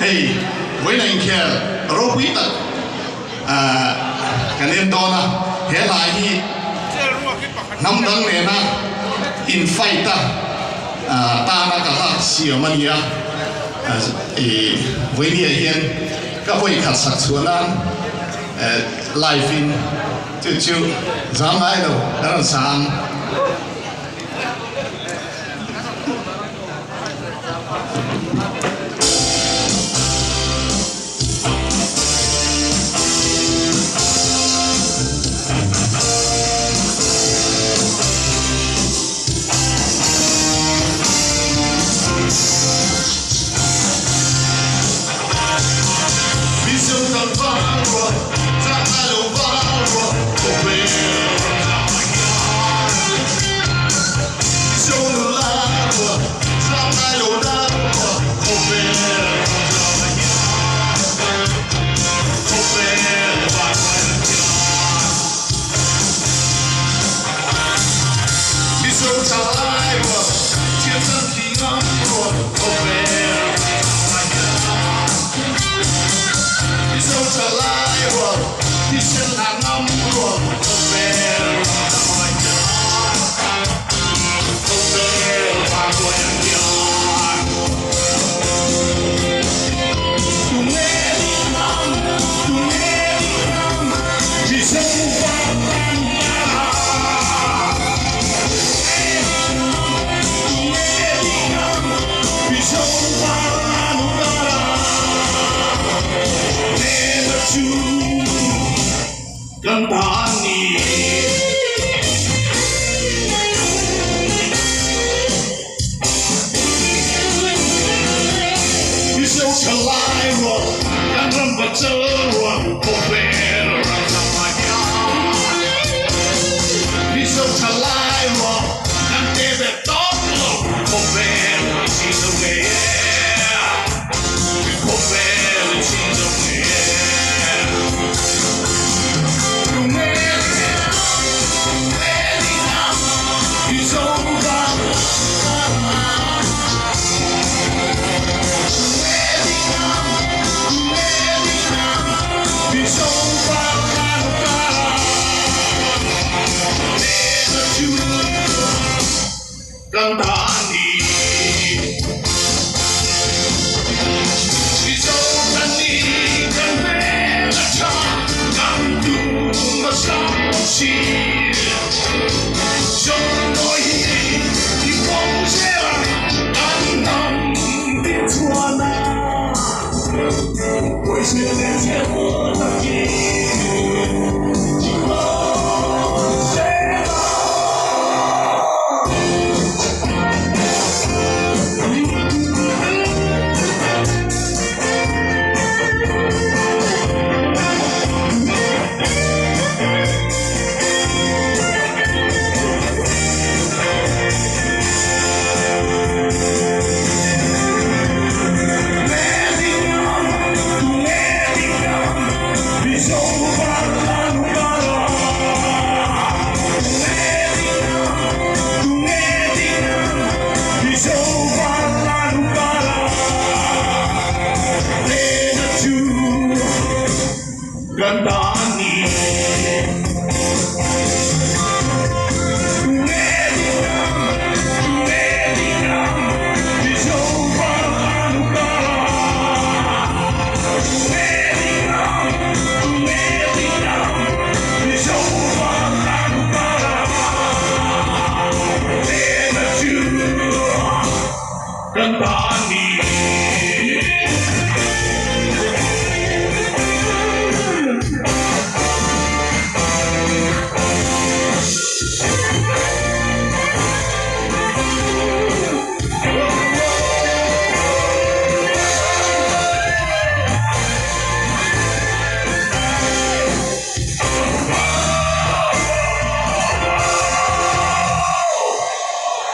hey với này kia rô quý tật cái niệm đó na hệ lại hi năm đăng này na in fight ta ta na cả ha xìa mà nia với nia hiền các hội khát sắc xuân na live in chú dám ai đâu đó là sáng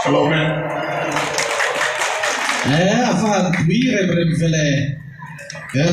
Hello, man. Fan, wie hebben we